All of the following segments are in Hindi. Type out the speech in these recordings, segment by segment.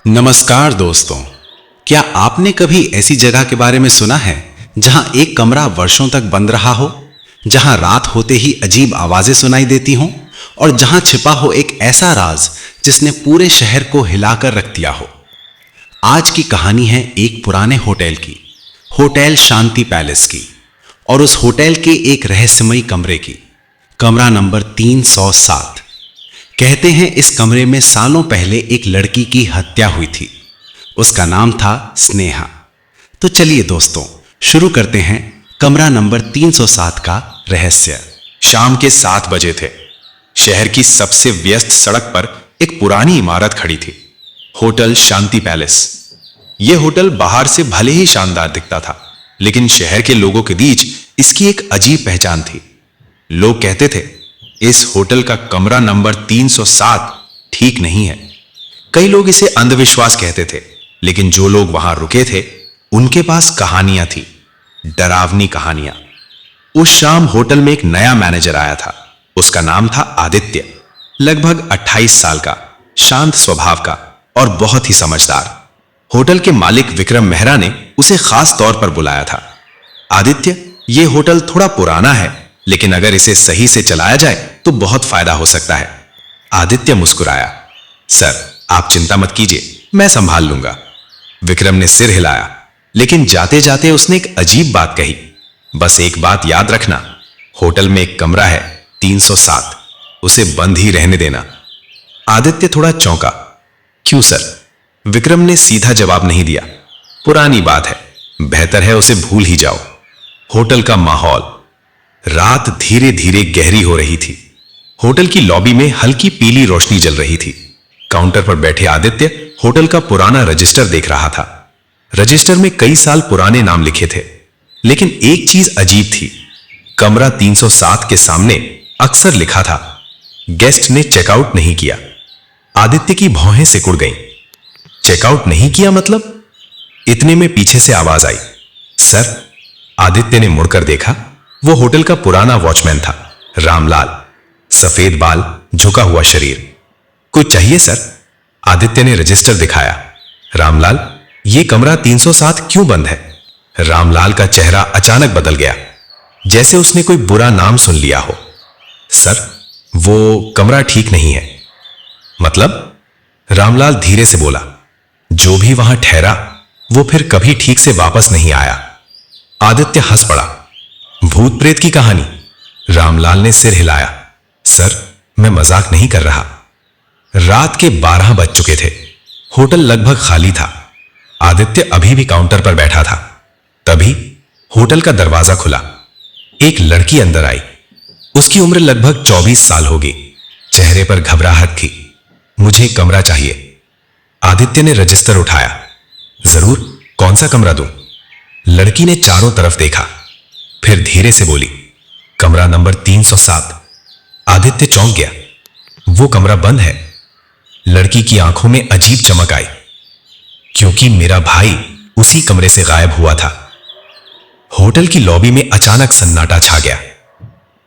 नमस्कार दोस्तों, क्या आपने कभी ऐसी जगह के बारे में सुना है जहां एक कमरा वर्षों तक बंद रहा हो, जहां रात होते ही अजीब आवाजें सुनाई देती हों और जहां छिपा हो एक ऐसा राज जिसने पूरे शहर को हिलाकर रख दिया हो। आज की कहानी है एक पुराने होटल की, होटल शांति पैलेस की, और उस होटल के एक रहस्यमयी कमरे की, कमरा नंबर 307। कहते हैं इस कमरे में सालों पहले एक लड़की की हत्या हुई थी। उसका नाम था स्नेहा। तो चलिए दोस्तों, शुरू करते हैं कमरा नंबर 307 का रहस्य। शाम के 7 बजे थे। शहर की सबसे व्यस्त सड़क पर एक पुरानी इमारत खड़ी थी, होटल शांति पैलेस। यह होटल बाहर से भले ही शानदार दिखता था, लेकिन शहर के लोगों के बीच इसकी एक अजीब पहचान थी। लोग कहते थे इस होटल का कमरा नंबर 307 ठीक नहीं है। कई लोग इसे अंधविश्वास कहते थे, लेकिन जो लोग वहां रुके थे उनके पास कहानियां थी, डरावनी कहानियां। उस शाम होटल में एक नया मैनेजर आया था। उसका नाम था आदित्य। लगभग 28 साल का, शांत स्वभाव का और बहुत ही समझदार। होटल के मालिक विक्रम मेहरा ने उसे खास तौर पर बुलाया था। आदित्य, यह होटल थोड़ा पुराना है, लेकिन अगर इसे सही से चलाया जाए तो बहुत फायदा हो सकता है। आदित्य मुस्कुराया। सर, आप चिंता मत कीजिए, मैं संभाल लूंगा। विक्रम ने सिर हिलाया, लेकिन जाते जाते उसने एक अजीब बात कही। बस एक बात याद रखना, होटल में एक कमरा है 307, उसे बंद ही रहने देना। आदित्य थोड़ा चौंका। क्यों सर? विक्रम ने सीधा जवाब नहीं दिया। पुरानी बात है, बेहतर है उसे भूल ही जाओ। होटल का माहौल। रात धीरे धीरे गहरी हो रही थी। होटल की लॉबी में हल्की पीली रोशनी जल रही थी। काउंटर पर बैठे आदित्य होटल का पुराना रजिस्टर देख रहा था। रजिस्टर में कई साल पुराने नाम लिखे थे, लेकिन एक चीज अजीब थी। कमरा 307 के सामने अक्सर लिखा था, गेस्ट ने चेकआउट नहीं किया। आदित्य की भौहें सिकुड़ गईं। चेकआउट नहीं किया मतलब? इतने में पीछे से आवाज आई, सर। आदित्य ने मुड़कर देखा। वो होटल का पुराना वॉचमैन था, रामलाल। सफेद बाल, झुका हुआ शरीर। कुछ चाहिए सर? आदित्य ने रजिस्टर दिखाया। रामलाल, ये कमरा 307 क्यों बंद है? रामलाल का चेहरा अचानक बदल गया, जैसे उसने कोई बुरा नाम सुन लिया हो। सर, वो कमरा ठीक नहीं है। मतलब? रामलाल धीरे से बोला। जो भी वहां ठहरा वो फिर कभी ठीक से वापस नहीं आया। आदित्य हंस पड़ा। भूत प्रेत की कहानी? रामलाल ने सिर हिलाया। सर, मैं मजाक नहीं कर रहा। रात के 12 बज चुके थे। होटल लगभग खाली था। आदित्य अभी भी काउंटर पर बैठा था। तभी होटल का दरवाजा खुला। एक लड़की अंदर आई। उसकी उम्र लगभग 24 साल होगी। चेहरे पर घबराहट थी। मुझे कमरा चाहिए। आदित्य ने रजिस्टर उठाया। जरूर, कौन सा कमरा दूं? लड़की ने चारों तरफ देखा, फिर धीरे से बोली, कमरा नंबर 307। आदित्य चौंक गया। वो कमरा बंद है। लड़की की आंखों में अजीब चमक आई। क्योंकि मेरा भाई उसी कमरे से गायब हुआ था। होटल की लॉबी में अचानक सन्नाटा छा गया।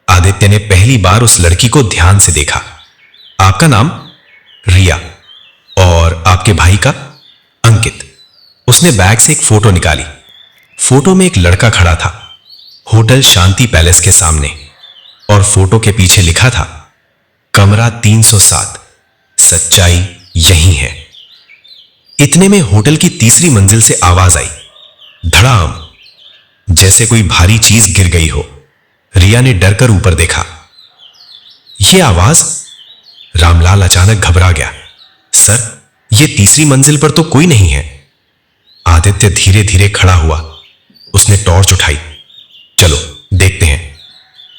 आदित्य ने पहली बार उस लड़की को ध्यान से देखा। आपका नाम? रिया। और आपके भाई का? अंकित। उसने बैग से एक फोटो निकाली। फोटो में एक लड़का खड़ा था, होटल शांति पैलेस के सामने, और फोटो के पीछे लिखा था, कमरा 307, सच्चाई यही है। इतने में होटल की तीसरी मंजिल से आवाज आई, धड़ाम, जैसे कोई भारी चीज गिर गई हो। रिया ने डरकर ऊपर देखा। यह आवाज? रामलाल अचानक घबरा गया। सर, यह तीसरी मंजिल पर तो कोई नहीं है। आदित्य धीरे धीरे खड़ा हुआ। उसने टॉर्च उठाई। चलो देखते हैं।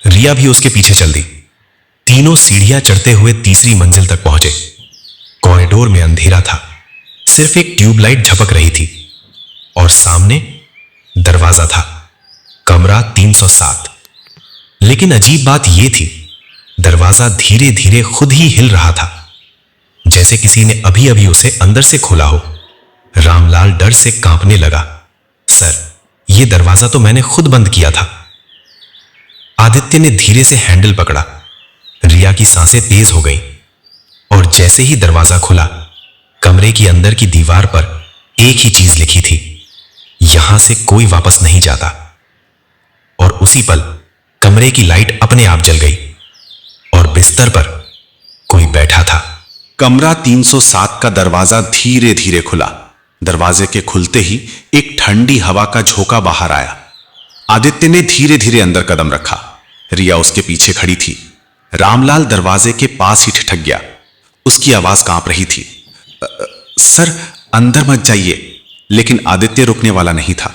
रिया भी उसके पीछे चल दी। तीनों सीढ़ियां चढ़ते हुए तीसरी मंजिल तक पहुंचे। कॉरिडोर में अंधेरा था, सिर्फ एक ट्यूबलाइट झपक रही थी, और सामने दरवाजा था, कमरा 307। लेकिन अजीब बात यह थी, दरवाजा धीरे धीरे खुद ही हिल रहा था, जैसे किसी ने अभी अभी उसे अंदर से खोला हो। रामलाल डर से कांपने लगा। सर, यह दरवाजा तो मैंने खुद बंद किया था। आदित्य ने धीरे से हैंडल पकड़ा। रिया की सांसें तेज हो गईं, और जैसे ही दरवाजा खुला, कमरे की अंदर की दीवार पर एक ही चीज लिखी थी, यहां से कोई वापस नहीं जाता। और उसी पल कमरे की लाइट अपने आप जल गई और बिस्तर पर कोई बैठा था। कमरा 307 का दरवाजा धीरे धीरे खुला। दरवाजे के खुलते ही एक ठंडी हवा का झोंका बाहर आया। आदित्य ने धीरे धीरे अंदर कदम रखा। रिया उसके पीछे खड़ी थी। रामलाल दरवाजे के पास ही ठिठक गया। उसकी आवाज कांप रही थी, सर अंदर मत जाइए। लेकिन आदित्य रुकने वाला नहीं था।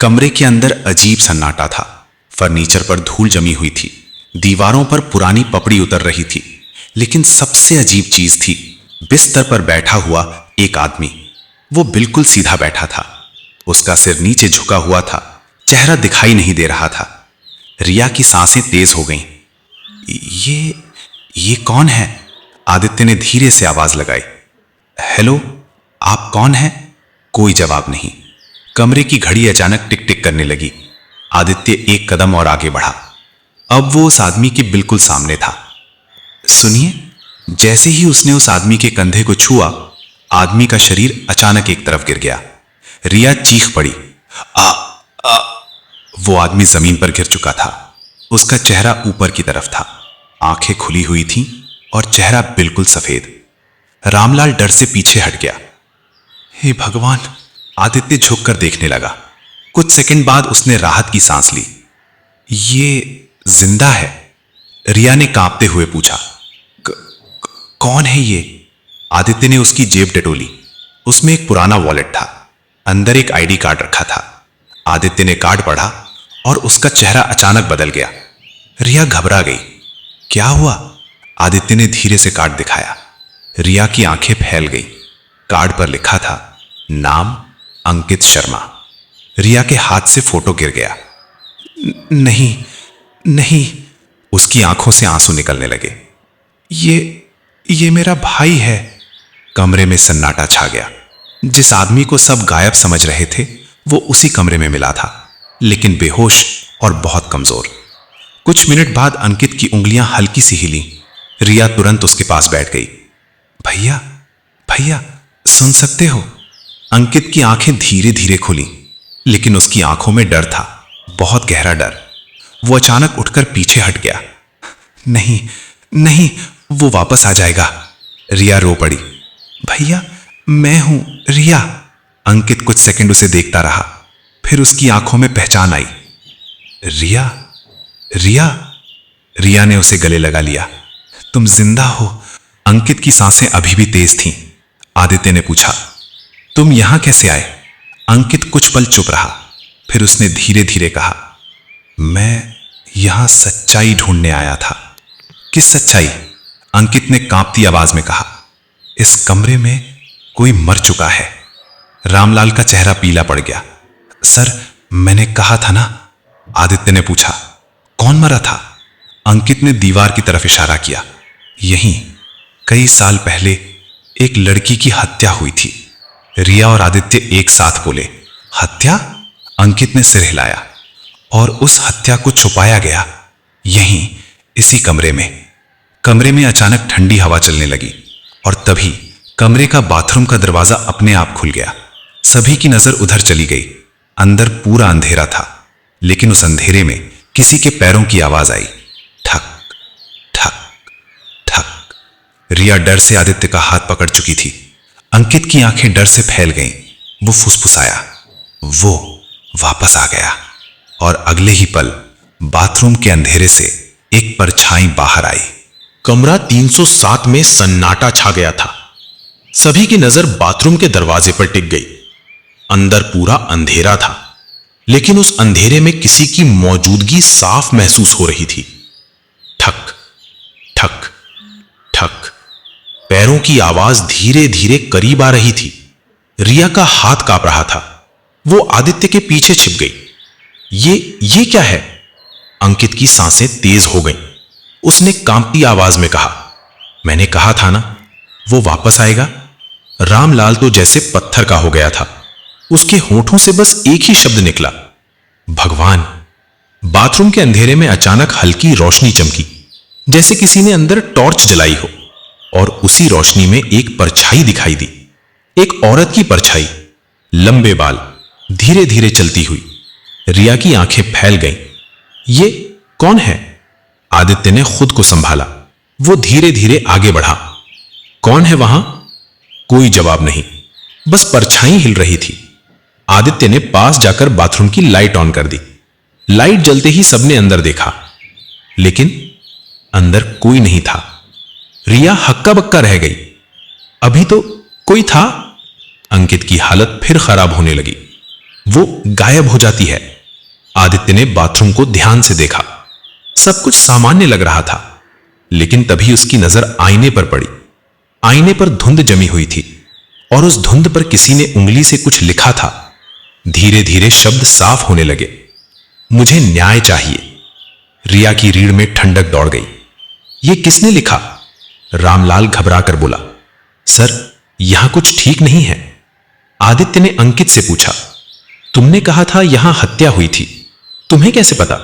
कमरे के अंदर अजीब सन्नाटा था। फर्नीचर पर धूल जमी हुई थी, दीवारों पर पुरानी पपड़ी उतर रही थी। लेकिन सबसे अजीब चीज थी, बिस्तर पर बैठा हुआ एक आदमी। वो बिल्कुल सीधा बैठा था। उसका सिर नीचे झुका हुआ था, चेहरा दिखाई नहीं दे रहा था। रिया की सांसें तेज हो गईं। ये कौन है? आदित्य ने धीरे से आवाज लगाई। हेलो, आप कौन हैं? कोई जवाब नहीं। कमरे की घड़ी अचानक टिक टिक करने लगी। आदित्य एक कदम और आगे बढ़ा। अब वो उस आदमी के बिल्कुल सामने था। सुनिए। जैसे ही उसने उस आदमी के कंधे को छुआ, आदमी का शरीर अचानक एक तरफ गिर गया। रिया चीख पड़ी। आ, आ, वो आदमी जमीन पर गिर चुका था। उसका चेहरा ऊपर की तरफ था, आंखें खुली हुई थीं और चेहरा बिल्कुल सफेद। रामलाल डर से पीछे हट गया। हे भगवान! आदित्य झुककर देखने लगा। कुछ सेकंड बाद उसने राहत की सांस ली। ये जिंदा है? रिया ने कांपते हुए पूछा। कौन है ये? आदित्य ने उसकी जेब टटोली। उसमें एक पुराना वॉलेट था, अंदर एक आईडी कार्ड रखा था। आदित्य ने कार्ड पढ़ा और उसका चेहरा अचानक बदल गया। रिया घबरा गई। क्या हुआ? आदित्य ने धीरे से कार्ड दिखाया। रिया की आंखें फैल गई। कार्ड पर लिखा था, नाम अंकित शर्मा। रिया के हाथ से फोटो गिर गया। नहीं नहीं, उसकी आंखों से आंसू निकलने लगे। ये मेरा भाई है। कमरे में सन्नाटा छा गया। जिस आदमी को सब गायब समझ रहे थे, वो उसी कमरे में मिला था, लेकिन बेहोश और बहुत कमजोर। कुछ मिनट बाद अंकित की उंगलियां हल्की सी हिली। रिया तुरंत उसके पास बैठ गई। भैया, भैया, सुन सकते हो? अंकित की आंखें धीरे धीरे खुली, लेकिन उसकी आंखों में डर था, बहुत गहरा डर। वो अचानक उठकर पीछे हट गया। नहीं नहीं, वो वापस आ जाएगा। रिया रो पड़ी। भैया, मैं हूं रिया। अंकित कुछ सेकंड उसे देखता रहा, फिर उसकी आंखों में पहचान आई। रिया, रिया। रिया ने उसे गले लगा लिया। तुम जिंदा हो? अंकित की सांसें अभी भी तेज थीं। आदित्य ने पूछा, तुम यहां कैसे आए? अंकित कुछ पल चुप रहा, फिर उसने धीरे धीरे कहा, मैं यहां सच्चाई ढूंढने आया था। किस सच्चाई? अंकित ने कांपती आवाज में कहा। इस कमरे में कोई मर चुका है। रामलाल का चेहरा पीला पड़ गया। सर, मैंने कहा था ना। आदित्य ने पूछा, कौन मरा था? अंकित ने दीवार की तरफ इशारा किया। यहीं कई साल पहले एक लड़की की हत्या हुई थी। रिया और आदित्य एक साथ बोले, हत्या? अंकित ने सिर हिलाया। और उस हत्या को छुपाया गया यहीं, इसी कमरे में। कमरे में अचानक ठंडी हवा चलने लगी और तभी कमरे का बाथरूम का दरवाजा अपने आप खुल गया। सभी की नजर उधर चली गई। अंदर पूरा अंधेरा था, लेकिन उस अंधेरे में किसी के पैरों की आवाज आई। ठक ठक ठक। रिया डर से आदित्य का हाथ पकड़ चुकी थी। अंकित की आंखें डर से फैल गईं। वो फुसफुसाया, वो वापस आ गया। और अगले ही पल बाथरूम के अंधेरे से एक परछाई बाहर आई। कमरा 307 में सन्नाटा छा गया था। सभी की नजर बाथरूम के दरवाजे पर टिक गई। अंदर पूरा अंधेरा था, लेकिन उस अंधेरे में किसी की मौजूदगी साफ महसूस हो रही थी। ठक ठक ठक। पैरों की आवाज धीरे धीरे करीब आ रही थी। रिया का हाथ कांप रहा था। वो आदित्य के पीछे छिप गई। ये क्या है? अंकित की सांसें तेज हो गईं। उसने कांपती आवाज में कहा, मैंने कहा था ना, वो वापस आएगा। रामलाल तो जैसे पत्थर का हो गया था। उसके होठों से बस एक ही शब्द निकला, भगवान। बाथरूम के अंधेरे में अचानक हल्की रोशनी चमकी, जैसे किसी ने अंदर टॉर्च जलाई हो, और उसी रोशनी में एक परछाई दिखाई दी। एक औरत की परछाई, लंबे बाल, धीरे धीरे चलती हुई। रिया की आंखें फैल गईं। ये कौन है? आदित्य ने खुद को संभाला। वो धीरे धीरे आगे बढ़ा। कौन है वहां? कोई जवाब नहीं, बस परछाई हिल रही थी। आदित्य ने पास जाकर बाथरूम की लाइट ऑन कर दी। लाइट जलते ही सबने अंदर देखा, लेकिन अंदर कोई नहीं था। रिया हक्का बक्का रह गई। अभी तो कोई था। अंकित की हालत फिर खराब होने लगी। वो गायब हो जाती है। आदित्य ने बाथरूम को ध्यान से देखा। सब कुछ सामान्य लग रहा था, लेकिन तभी उसकी नजर आईने पर पड़ी। आईने पर धुंध जमी हुई थी और उस धुंध पर किसी ने उंगली से कुछ लिखा था। धीरे धीरे शब्द साफ होने लगे। मुझे न्याय चाहिए। रिया की रीढ़ में ठंडक दौड़ गई। यह किसने लिखा? रामलाल घबराकर बोला, सर, यहां कुछ ठीक नहीं है। आदित्य ने अंकित से पूछा, तुमने कहा था यहां हत्या हुई थी, तुम्हें कैसे पता?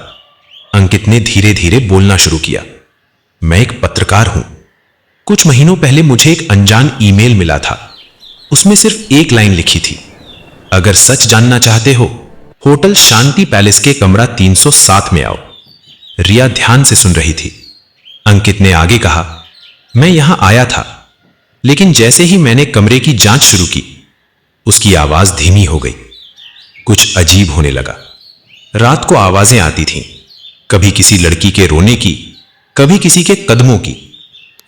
अंकित ने धीरे धीरे बोलना शुरू किया। मैं एक पत्रकार हूं। कुछ महीनों पहले मुझे एक अनजान ईमेल मिला था। उसमें सिर्फ एक लाइन लिखी थी, अगर सच जानना चाहते हो, होटल शांति पैलेस के कमरा 307 में आओ। रिया ध्यान से सुन रही थी। अंकित ने आगे कहा, मैं यहां आया था, लेकिन जैसे ही मैंने कमरे की जांच शुरू की, उसकी आवाज धीमी हो गई। कुछ अजीब होने लगा। रात को आवाजें आती थीं, कभी किसी लड़की के रोने की, कभी किसी के कदमों की।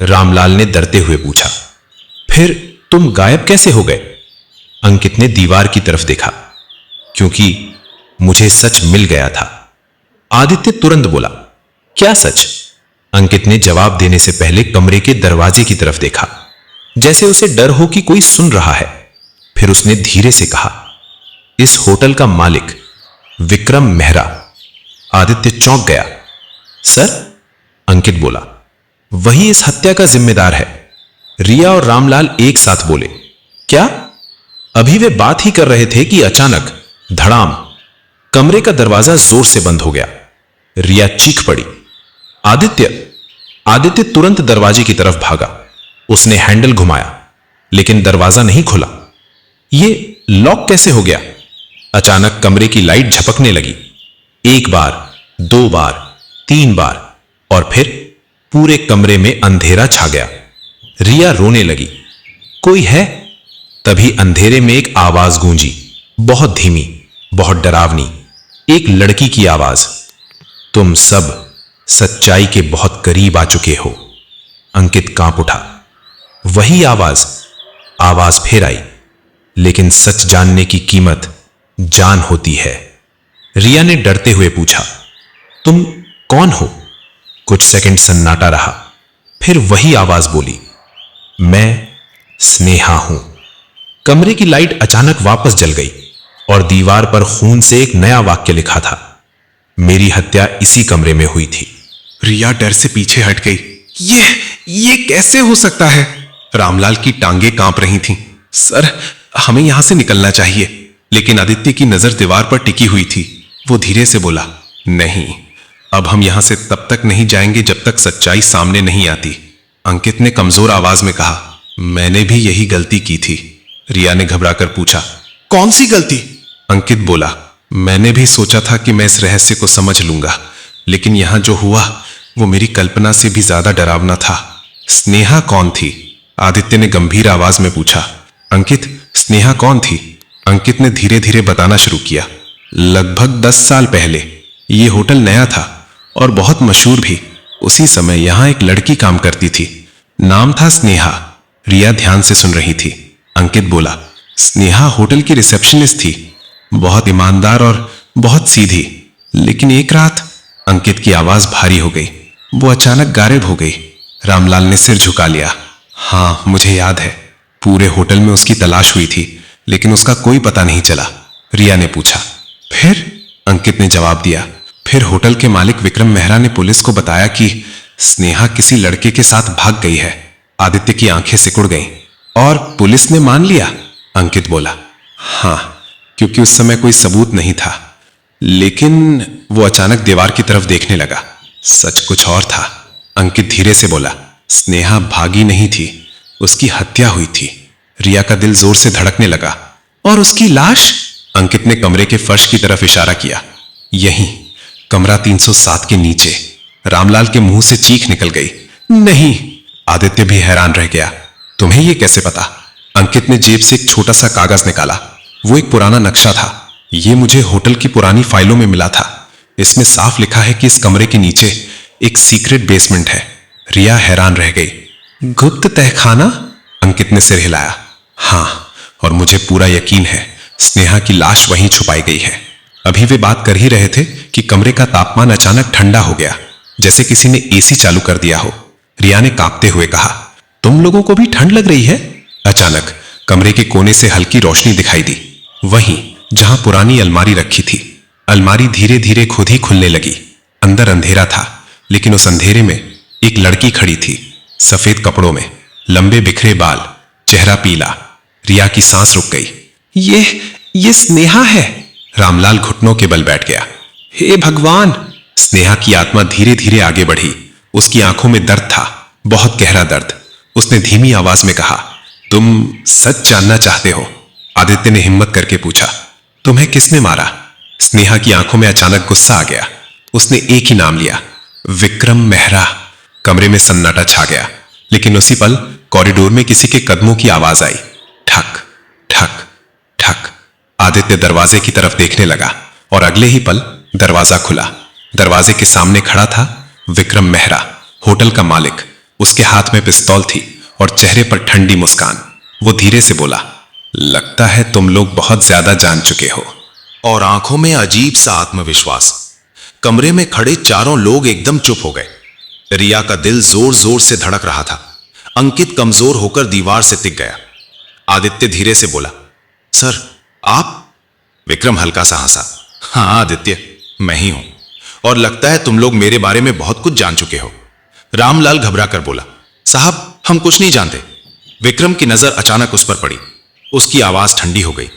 रामलाल ने डरते हुए पूछा, फिर तुम गायब कैसे हो गए? अंकित ने दीवार की तरफ देखा, क्योंकि मुझे सच मिल गया था। आदित्य तुरंत बोला, क्या सच? अंकित ने जवाब देने से पहले कमरे के दरवाजे की तरफ देखा, जैसे उसे डर हो कि कोई सुन रहा है। फिर उसने धीरे से कहा, इस होटल का मालिक विक्रम मेहरा। आदित्य चौंक गया। सर? अंकित बोला, वही इस हत्या का जिम्मेदार है। रिया और रामलाल एक साथ बोले, क्या? अभी वे बात ही कर रहे थे कि अचानक धड़ाम, कमरे का दरवाजा जोर से बंद हो गया। रिया चीख पड़ी, आदित्य! आदित्य तुरंत दरवाजे की तरफ भागा। उसने हैंडल घुमाया, लेकिन दरवाजा नहीं खुला। यह लॉक कैसे हो गया? अचानक कमरे की लाइट झपकने लगी। एक बार, दो बार, 3 बार, और फिर पूरे कमरे में अंधेरा छा गया। रिया रोने लगी, कोई है? तभी अंधेरे में एक आवाज गूंजी, बहुत धीमी, बहुत डरावनी। एक लड़की की आवाज, तुम सब सच्चाई के बहुत करीब आ चुके हो। अंकित कांप उठा। वही आवाज फिर आई, लेकिन सच जानने की कीमत जान होती है। रिया ने डरते हुए पूछा, तुम कौन हो? कुछ सेकंड सन्नाटा रहा, फिर वही आवाज बोली, मैं स्नेहा हूं। कमरे की लाइट अचानक वापस जल गई और दीवार पर खून से एक नया वाक्य लिखा था, मेरी हत्या इसी कमरे में हुई थी। रिया डर से पीछे हट गई। ये कैसे हो सकता है? रामलाल की टांगे कांप रही थीं। सर, हमें यहां से निकलना चाहिए। लेकिन आदित्य की नजर दीवार पर टिकी हुई थी। वो धीरे से बोला, नहीं, अब हम यहां से तब तक नहीं जाएंगे जब तक सच्चाई सामने नहीं आती। अंकित ने कमजोर आवाज में कहा, मैंने भी यही गलती की थी। रिया ने घबराकर पूछा, कौन सी गलती? अंकित बोला, मैंने भी सोचा था कि मैं इस रहस्य को समझ लूंगा, लेकिन यहां जो हुआ वो मेरी कल्पना से भी ज्यादा डरावना था। स्नेहा कौन थी? आदित्य ने गंभीर आवाज में पूछा। अंकित, स्नेहा कौन थी? अंकित ने धीरे धीरे बताना शुरू किया। लगभग 10 साल पहले ये होटल नया था और बहुत मशहूर भी। उसी समय यहां एक लड़की काम करती थी, नाम था स्नेहा। रिया ध्यान से सुन रही थी। अंकित बोला, स्नेहा होटल की रिसेप्शनिस्ट थी, बहुत ईमानदार और बहुत सीधी। लेकिन एक रात अंकित की आवाज भारी हो गई, वो अचानक गायब हो गई। रामलाल ने सिर झुका लिया। हाँ, मुझे याद है, पूरे होटल में उसकी तलाश हुई थी, लेकिन उसका कोई पता नहीं चला। रिया ने पूछा, फिर? अंकित ने जवाब दिया, फिर होटल के मालिक विक्रम मेहरा ने पुलिस को बताया कि स्नेहा किसी लड़के के साथ भाग गई है। आदित्य की आंखें सिकुड़ गईं। और पुलिस ने मान लिया? अंकित बोला, हाँ, क्योंकि उस समय कोई सबूत नहीं था। लेकिन वो अचानक दीवार की तरफ देखने लगा। सच कुछ और था। अंकित धीरे से बोला, स्नेहा भागी नहीं थी, उसकी हत्या हुई थी। रिया का दिल जोर से धड़कने लगा। और उसकी लाश? अंकित ने कमरे के फर्श की तरफ इशारा किया। यहीं, कमरा 307 के नीचे। रामलाल के मुंह से चीख निकल गई। नहीं! आदित्य भी हैरान रह गया। तुम्हें यह कैसे पता? अंकित ने जेब से एक छोटा सा कागज निकाला। वो एक पुराना नक्शा था। ये मुझे होटल की पुरानी फाइलों में मिला था। इसमें साफ लिखा है कि इस कमरे के नीचे एक सीक्रेट बेसमेंट है। रिया हैरान रह गई। गुप्त तहखाना? अंकित ने सिर हिलाया। हाँ, और मुझे पूरा यकीन है स्नेहा की लाश वहीं छुपाई गई है। अभी वे बात कर ही रहे थे कि कमरे का तापमान अचानक ठंडा हो गया, जैसे किसी ने एसी चालू कर दिया हो। रिया ने कांपते हुए कहा, तुम लोगों को भी ठंड लग रही है? अचानक कमरे के कोने से हल्की रोशनी दिखाई दी, वहीं जहां पुरानी अलमारी रखी थी। अलमारी धीरे धीरे खुद ही खुलने लगी। अंदर अंधेरा था, लेकिन उस अंधेरे में एक लड़की खड़ी थी, सफेद कपड़ों में, लंबे बिखरे बाल, चेहरा पीला। रिया की सांस रुक गई। ये स्नेहा है। रामलाल घुटनों के बल बैठ गया। हे भगवान! स्नेहा की आत्मा धीरे धीरे आगे बढ़ी। उसकी आंखों में दर्द था, बहुत गहरा दर्द। उसने धीमी आवाज में कहा, तुम सच जानना चाहते हो? आदित्य ने हिम्मत करके पूछा। तुम्हें किसने मारा? स्नेहा की आंखों में अचानक गुस्सा आ गया। उसने एक ही नाम लिया, विक्रम मेहरा। कमरे में सन्नाटा छा गया, लेकिन उसी पल कॉरिडोर में किसी के कदमों की आवाज आई। ठक ठक ठक। आदित्य दरवाजे की तरफ देखने लगा और अगले ही पल दरवाजा खुला। दरवाजे के सामने खड़ा था विक्रम मेहरा, होटल का मालिक। उसके हाथ में पिस्तौल थी और चेहरे पर ठंडी मुस्कान। वो धीरे से बोला, लगता है तुम लोग बहुत ज्यादा जान चुके हो। और आंखों में अजीब सा आत्मविश्वास। कमरे में खड़े चारों लोग एकदम चुप हो गए। रिया का दिल जोर जोर से धड़क रहा था। अंकित कमजोर होकर दीवार से टिक गया। आदित्य धीरे से बोला, सर आप? विक्रम हल्का सा हंसा। हाँ आदित्य, मैं ही हूं, और लगता है तुम लोग मेरे बारे में बहुत कुछ जान चुके हो। रामलाल घबरा कर बोला, साहब हम कुछ नहीं जानते। विक्रम की नजर अचानक उस पर पड़ी। उसकी आवाज ठंडी हो गई।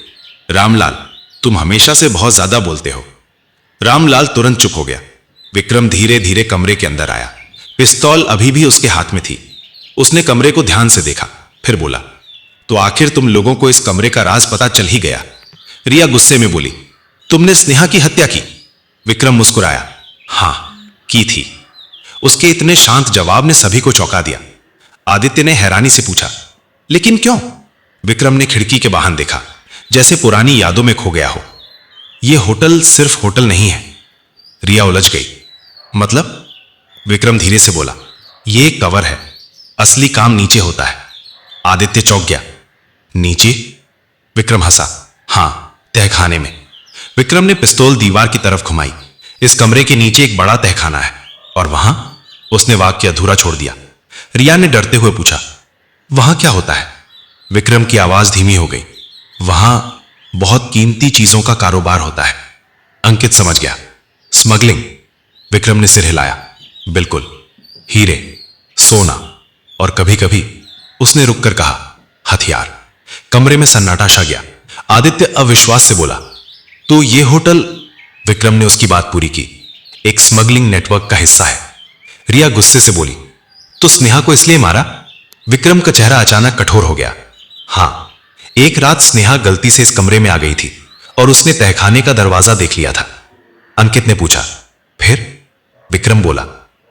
रामलाल, तुम हमेशा से बहुत ज्यादा बोलते हो। रामलाल तुरंत चुप हो गया। विक्रम धीरे धीरे कमरे के अंदर आया। पिस्तौल अभी भी उसके हाथ में थी। उसने कमरे को ध्यान से देखा, फिर बोला, तो आखिर तुम लोगों को इस कमरे का राज पता चल ही गया। रिया गुस्से में बोली, तुमने स्नेहा की हत्या की? विक्रम मुस्कुराया, हां की थी। उसके इतने शांत जवाब ने सभी को चौंका दिया। आदित्य ने हैरानी से पूछा, लेकिन क्यों? विक्रम ने खिड़की के बाहर देखा, जैसे पुरानी यादों में खो गया हो। यह होटल सिर्फ होटल नहीं है। रिया उलझ गई। मतलब? विक्रम धीरे से बोला, यह एक कवर है, असली काम नीचे होता है। आदित्य चौंक गया। नीचे? विक्रम हंसा, हां तहखाने में। विक्रम ने पिस्तौल दीवार की तरफ घुमाई। इस कमरे के नीचे एक बड़ा तहखाना है, और वहां? उसने वाक्य अधूरा छोड़ दिया। रिया ने डरते हुए पूछा, वहां क्या होता है? विक्रम की आवाज धीमी हो गई। वहां बहुत कीमती चीजों का कारोबार होता है। अंकित समझ गया, स्मगलिंग। विक्रम ने सिर हिलाया, बिल्कुल, हीरे, सोना, और कभी कभी, उसने रुककर कहा, हथियार। कमरे में सन्नाटा छा गया। आदित्य अविश्वास से बोला, तो ये होटल? विक्रम ने उसकी बात पूरी की, एक स्मगलिंग नेटवर्क का हिस्सा है। रिया गुस्से से बोली, तो स्नेहा को इसलिए मारा? विक्रम का चेहरा अचानक कठोर हो गया। हां, एक रात स्नेहा गलती से इस कमरे में आ गई थी और उसने तहखाने का दरवाजा देख लिया था। अंकित ने पूछा, फिर? विक्रम बोला,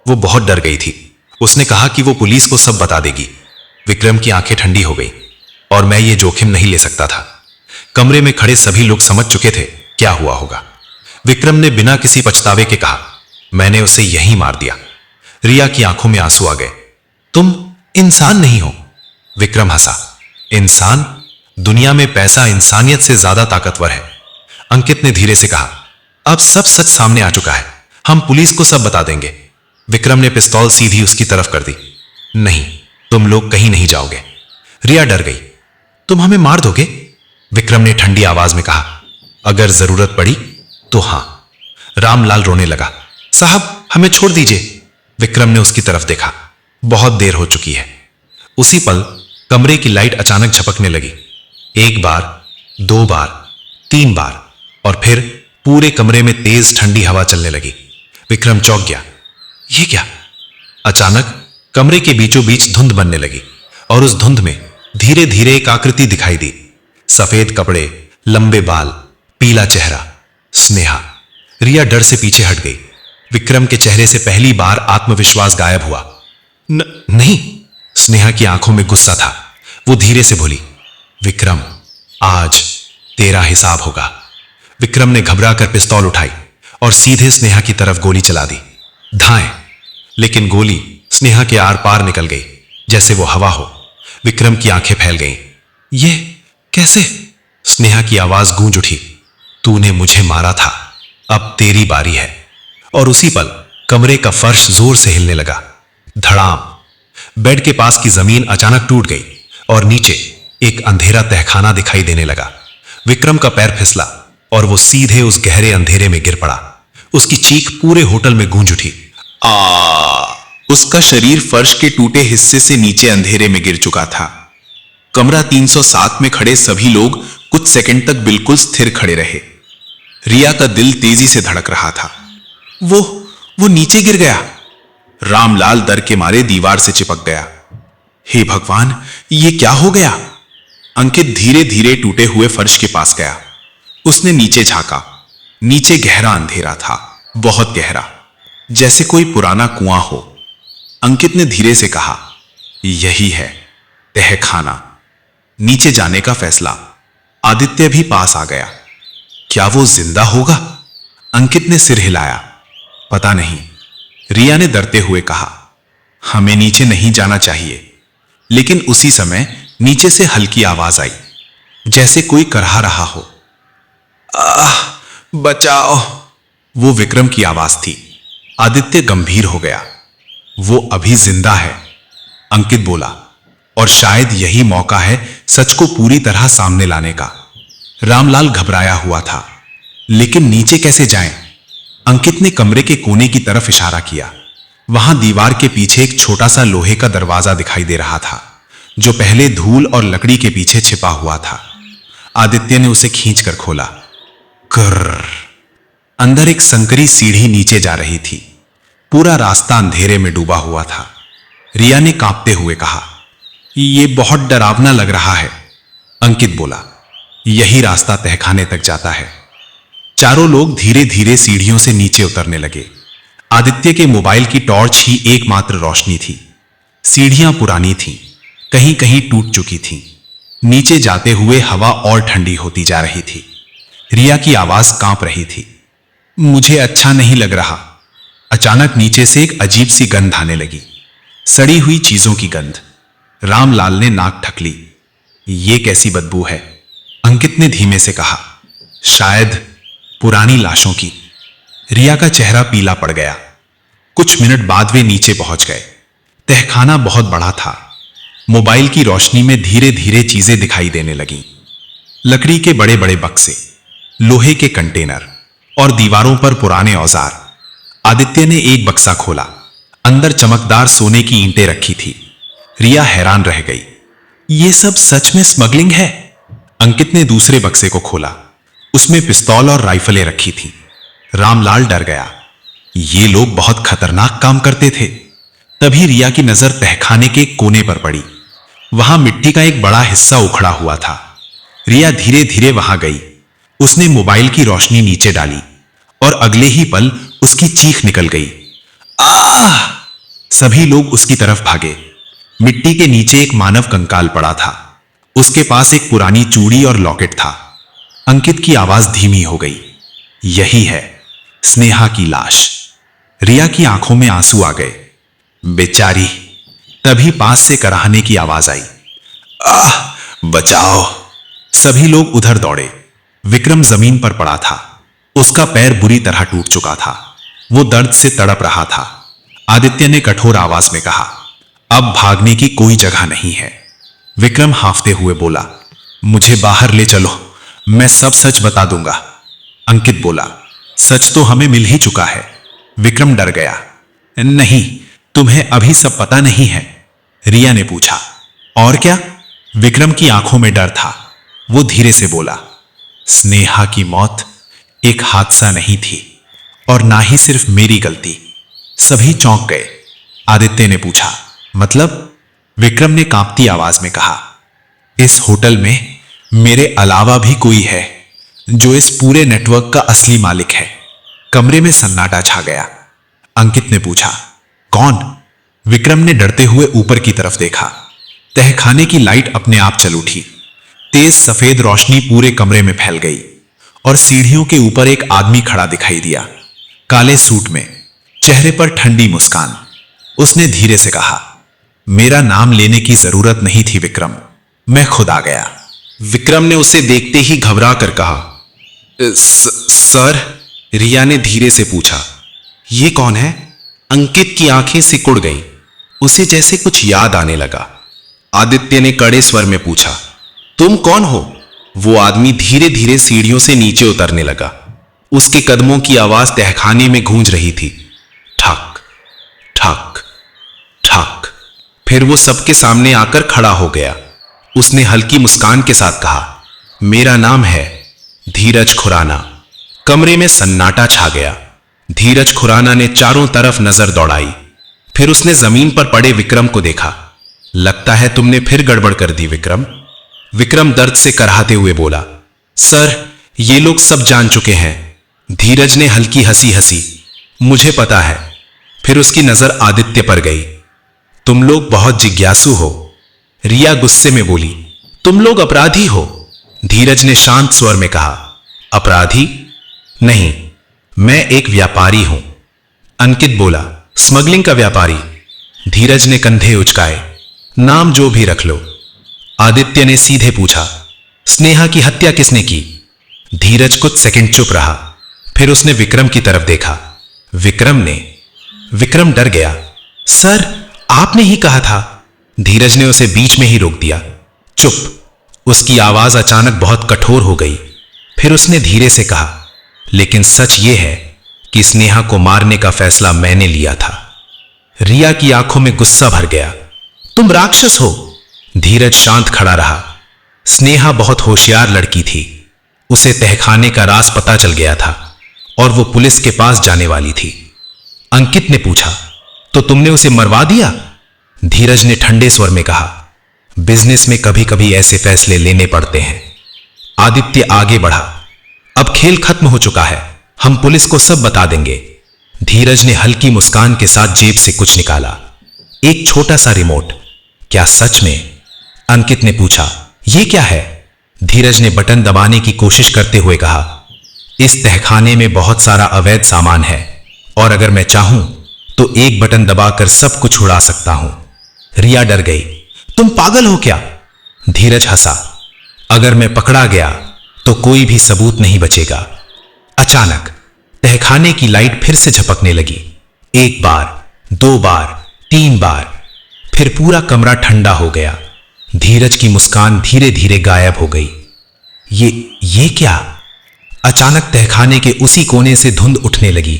वो बहुत डर गई थी। उसने कहा कि वो पुलिस को सब बता देगी। विक्रम की आंखें ठंडी हो गई, और मैं ये जोखिम नहीं ले सकता था। कमरे में खड़े सभी लोग समझ चुके थे क्या हुआ होगा। विक्रम ने बिना किसी पछतावे के कहा, मैंने उसे यहीं मार दिया। रिया की आंखों में आंसू आ गए। तुम इंसान नहीं हो। विक्रम हंसा, इंसान? दुनिया में पैसा इंसानियत से ज्यादा ताकतवर है। अंकित ने धीरे से कहा, अब सब सच सामने आ चुका है, हम पुलिस को सब बता देंगे। विक्रम ने पिस्तौल सीधी उसकी तरफ कर दी। नहीं, तुम लोग कहीं नहीं जाओगे। रिया डर गई। तुम हमें मार दोगे? विक्रम ने ठंडी आवाज में कहा, अगर जरूरत पड़ी तो हां। रामलाल रोने लगा, साहब हमें छोड़ दीजिए। विक्रम ने उसकी तरफ देखा, बहुत देर हो चुकी है। उसी पल कमरे की लाइट अचानक झपकने लगी। एक बार, दो बार, तीन बार, और फिर पूरे कमरे में तेज ठंडी हवा चलने लगी। विक्रम चौंक गया, यह क्या? अचानक कमरे के बीचों बीच धुंध बनने लगी, और उस धुंध में धीरे धीरे एक आकृति दिखाई दी। सफेद कपड़े, लंबे बाल, पीला चेहरा। स्नेहा। रिया डर से पीछे हट गई। विक्रम के चेहरे से पहली बार आत्मविश्वास गायब हुआ। नहीं। स्नेहा की आंखों में गुस्सा था। वो धीरे से बोली, विक्रम, आज तेरा हिसाब होगा। विक्रम ने घबरा कर पिस्तौल उठाई और सीधे स्नेहा की तरफ गोली चला दी। धाएं, लेकिन गोली स्नेहा के आर पार निकल गई, जैसे वो हवा हो। विक्रम की आंखें फैल गईं। ये कैसे? स्नेहा की आवाज गूंज उठी, तूने मुझे मारा था, अब तेरी बारी है। और उसी पल कमरे का फर्श जोर से हिलने लगा। धड़ाम। बेड के पास की जमीन अचानक टूट गई और नीचे एक अंधेरा तहखाना दिखाई देने लगा। विक्रम का पैर फिसला और वो सीधे उस गहरे अंधेरे में गिर पड़ा। उसकी चीख पूरे होटल में गूंज उठी। उसका शरीर फर्श के टूटे हिस्से से नीचे अंधेरे में गिर चुका था। कमरा 307 में खड़े सभी लोग कुछ सेकंड तक बिल्कुल स्थिर खड़े रहे। रिया का दिल तेजी से धड़क रहा था। वो नीचे गिर गया। रामलाल डर के मारे दीवार से चिपक गया। हे भगवान, ये क्या हो गया? अंकित धीरे धीरे टूटे हुए फर्श के पास गया। उसने नीचे झांका। नीचे गहरा अंधेरा था, बहुत गहरा, जैसे कोई पुराना कुआं हो। अंकित ने धीरे से कहा, यही है तहखाना। नीचे जाने का फैसला। आदित्य भी पास आ गया। क्या वो जिंदा होगा? अंकित ने सिर हिलाया। पता नहीं। रिया ने डरते हुए कहा, हमें नीचे नहीं जाना चाहिए। लेकिन उसी समय नीचे से हल्की आवाज आई, जैसे कोई करहा रहा हो। बचाओ। वो विक्रम की आवाज थी। आदित्य गंभीर हो गया। वो अभी जिंदा है, अंकित बोला, और शायद यही मौका है सच को पूरी तरह सामने लाने का। रामलाल घबराया हुआ था। लेकिन नीचे कैसे जाएं? अंकित ने कमरे के कोने की तरफ इशारा किया। वहां दीवार के पीछे एक छोटा सा लोहे का दरवाजा दिखाई दे रहा था, जो पहले धूल और लकड़ी के पीछे छिपा हुआ था। आदित्य ने उसे खींचकर खोला। कर्र। अंदर एक संकरी सीढ़ी नीचे जा रही थी। पूरा रास्ता अंधेरे में डूबा हुआ था। रिया ने कांपते हुए कहा, यह बहुत डरावना लग रहा है। अंकित बोला, यही रास्ता तहखाने तक जाता है। चारों लोग धीरे धीरे सीढ़ियों से नीचे उतरने लगे। आदित्य के मोबाइल की टॉर्च ही एकमात्र रोशनी थी। सीढ़ियां पुरानी थीं, कहीं कहीं टूट चुकी थीं। नीचे जाते हुए हवा और ठंडी होती जा रही थी। रिया की आवाज कांप रही थी, मुझे अच्छा नहीं लग रहा। अचानक नीचे से एक अजीब सी गंध आने लगी, सड़ी हुई चीजों की गंध। रामलाल ने नाक ठकली। ये कैसी बदबू है? अंकित ने धीमे से कहा, शायद पुरानी लाशों की। रिया का चेहरा पीला पड़ गया। कुछ मिनट बाद वे नीचे पहुंच गए। तहखाना बहुत बड़ा था। मोबाइल की रोशनी में धीरे धीरे चीजें दिखाई देने लगीं। लकड़ी के बड़े बड़े बक्से, लोहे के कंटेनर और दीवारों पर पुराने औजार। आदित्य ने एक बक्सा खोला। अंदर चमकदार सोने की ईंटें रखी थी। रिया हैरान रह गई। ये सब सच में स्मगलिंग है? अंकित ने दूसरे बक्से को खोला। उसमें पिस्तौल और राइफलें रखी थीं। रामलाल डर गया। ये लोग बहुत खतरनाक काम करते थे। तभी रिया की नजर तहखाने के कोने पर पड़ी। वहां मिट्टी का एक बड़ा हिस्सा उखड़ा हुआ था। रिया धीरे धीरे वहां गई। उसने मोबाइल की रोशनी नीचे डाली और अगले ही पल उसकी चीख निकल गई। आह! सभी लोग उसकी तरफ भागे। मिट्टी के नीचे एक मानव कंकाल पड़ा था। उसके पास एक पुरानी चूड़ी और लॉकेट था। अंकित की आवाज धीमी हो गई, यही है स्नेहा की लाश। रिया की आंखों में आंसू आ गए। बेचारी। तभी पास से कराहने की आवाज आई, आह! बचाओ! सभी लोग उधर दौड़े। विक्रम जमीन पर पड़ा था। उसका पैर बुरी तरह टूट चुका था। वो दर्द से तड़प रहा था। आदित्य ने कठोर आवाज में कहा, अब भागने की कोई जगह नहीं है। विक्रम हांफते हुए बोला, मुझे बाहर ले चलो, मैं सब सच बता दूंगा। अंकित बोला, सच तो हमें मिल ही चुका है। विक्रम डर गया। नहीं, तुम्हें अभी सब पता नहीं है। रिया ने पूछा, और क्या? विक्रम की आंखों में डर था। वो धीरे से बोला, स्नेहा की मौत एक हादसा नहीं थी और ना ही सिर्फ मेरी गलती। सभी चौंक गए। आदित्य ने पूछा, मतलब? विक्रम ने कांपती आवाज में कहा, इस होटल में मेरे अलावा भी कोई है जो इस पूरे नेटवर्क का असली मालिक है। कमरे में सन्नाटा छा गया। अंकित ने पूछा, कौन? विक्रम ने डरते हुए ऊपर की तरफ देखा। तहखाने की लाइट अपने आप चल उठी। तेज सफेद रोशनी पूरे कमरे में फैल गई और सीढ़ियों के ऊपर एक आदमी खड़ा दिखाई दिया, काले सूट में, चेहरे पर ठंडी मुस्कान। उसने धीरे से कहा, मेरा नाम लेने की जरूरत नहीं थी विक्रम, मैं खुद आ गया। विक्रम ने उसे देखते ही घबरा कर कहा, सर? रिया ने धीरे से पूछा, ये कौन है? अंकित की आंखें सिकुड़ गईं। उसे जैसे कुछ याद आने लगा। आदित्य ने कड़े स्वर में पूछा, तुम कौन हो? वो आदमी धीरे धीरे सीढ़ियों से नीचे उतरने लगा। उसके कदमों की आवाज तहखाने में गूंज रही थी, ठक ठक ठक। फिर वो सबके सामने आकर खड़ा हो गया। उसने हल्की मुस्कान के साथ कहा, मेरा नाम है धीरज खुराना। कमरे में सन्नाटा छा गया। धीरज खुराना ने चारों तरफ नजर दौड़ाई। फिर उसने जमीन पर पड़े विक्रम को देखा। लगता है तुमने फिर गड़बड़ कर दी विक्रम। विक्रम दर्द से कराहते हुए बोला, सर ये लोग सब जान चुके हैं। धीरज ने हल्की हंसी हंसी, मुझे पता है। फिर उसकी नजर आदित्य पर गई। तुम लोग बहुत जिज्ञासु हो। रिया गुस्से में बोली, तुम लोग अपराधी हो। धीरज ने शांत स्वर में कहा, अपराधी नहीं, मैं एक व्यापारी हूं। अंकित बोला, स्मगलिंग का व्यापारी? धीरज ने कंधे उचकाए, नाम जो भी रख लो। आदित्य ने सीधे पूछा, स्नेहा की हत्या किसने की? धीरज कुछ सेकंड चुप रहा। फिर उसने विक्रम की तरफ देखा। विक्रम डर गया। सर आपने ही कहा था। धीरज ने उसे बीच में ही रोक दिया। चुप। उसकी आवाज अचानक बहुत कठोर हो गई। फिर उसने धीरे से कहा, लेकिन सच यह है कि स्नेहा को मारने का फैसला मैंने लिया था। रिया की आंखों में गुस्सा भर गया। तुम राक्षस हो। धीरज शांत खड़ा रहा। स्नेहा बहुत होशियार लड़की थी। उसे तहखाने का राज पता चल गया था और वो पुलिस के पास जाने वाली थी। अंकित ने पूछा, तो तुमने उसे मरवा दिया? धीरज ने ठंडे स्वर में कहा, बिजनेस में कभी कभी ऐसे फैसले लेने पड़ते हैं। आदित्य आगे बढ़ा, अब खेल खत्म हो चुका है, हम पुलिस को सब बता देंगे। धीरज ने हल्की मुस्कान के साथ जेब से कुछ निकाला, एक छोटा सा रिमोट। क्या सच में? अंकित ने पूछा, यह क्या है? धीरज ने बटन दबाने की कोशिश करते हुए कहा, इस तहखाने में बहुत सारा अवैध सामान है और अगर मैं चाहूं तो एक बटन दबाकर सब कुछ उड़ा सकता हूं। रिया डर गई, तुम पागल हो क्या? धीरज हंसा, अगर मैं पकड़ा गया तो कोई भी सबूत नहीं बचेगा। अचानक तहखाने की लाइट फिर से झपकने लगी। एक बार, दो बार, तीन बार, फिर पूरा कमरा ठंडा हो गया। धीरज की मुस्कान धीरे धीरे गायब हो गई। ये क्या? अचानक तहखाने के उसी कोने से धुंध उठने लगी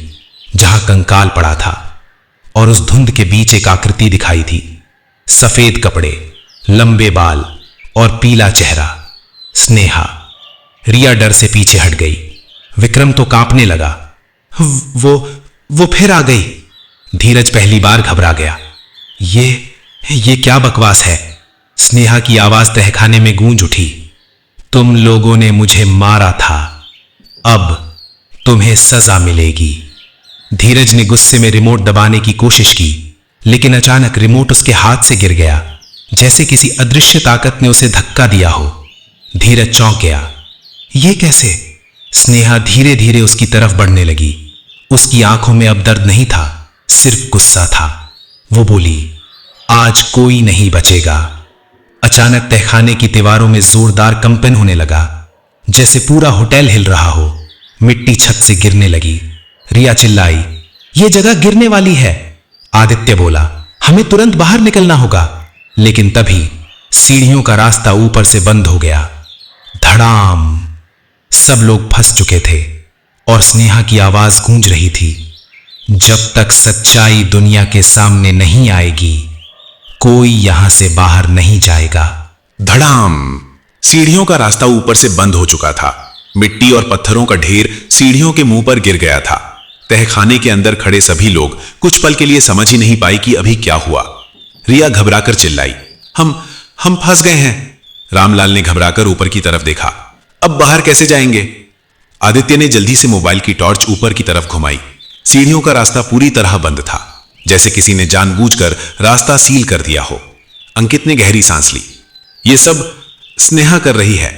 जहां कंकाल पड़ा था और उस धुंध के बीच एक आकृति दिखाई थी। सफेद कपड़े, लंबे बाल और पीला चेहरा। स्नेहा। रिया डर से पीछे हट गई। विक्रम तो कांपने लगा। वो फिर आ गई। धीरज पहली बार घबरा गया। ये क्या बकवास है? स्नेहा की आवाज तहखाने में गूंज उठी, तुम लोगों ने मुझे मारा था, अब तुम्हें सजा मिलेगी। धीरज ने गुस्से में रिमोट दबाने की कोशिश की, लेकिन अचानक रिमोट उसके हाथ से गिर गया, जैसे किसी अदृश्य ताकत ने उसे धक्का दिया हो। धीरज चौंक गया। यह कैसे? स्नेहा धीरे धीरे उसकी तरफ बढ़ने लगी। उसकी आंखों में अब दर्द नहीं था, सिर्फ गुस्सा था। वो बोली, आज कोई नहीं बचेगा। अचानक तहखाने की दीवारों में जोरदार कंपन होने लगा, जैसे पूरा होटल हिल रहा हो। मिट्टी छत से गिरने लगी। रिया चिल्लाई, यह जगह गिरने वाली है। आदित्य बोला, हमें तुरंत बाहर निकलना होगा। लेकिन तभी सीढ़ियों का रास्ता ऊपर से बंद हो गया। धड़ाम। सब लोग फंस चुके थे और स्नेहा की आवाज गूंज रही थी, जब तक सच्चाई दुनिया के सामने नहीं आएगी, कोई यहां से बाहर नहीं जाएगा। धड़ाम। सीढ़ियों का रास्ता ऊपर से बंद हो चुका था। मिट्टी और पत्थरों का ढेर सीढ़ियों के मुंह पर गिर गया था। तहखाने के अंदर खड़े सभी लोग कुछ पल के लिए समझ ही नहीं पाई कि अभी क्या हुआ। रिया घबराकर चिल्लाई, हम फंस गए हैं। रामलाल ने घबराकर ऊपर की तरफ देखा। अब बाहर कैसे जाएंगे? आदित्य ने जल्दी से मोबाइल की टॉर्च ऊपर की तरफ घुमाई। सीढ़ियों का रास्ता पूरी तरह बंद था, जैसे किसी ने जानबूझकर रास्ता सील कर दिया हो। अंकित ने गहरी सांस ली। यह सब स्नेहा कर रही है।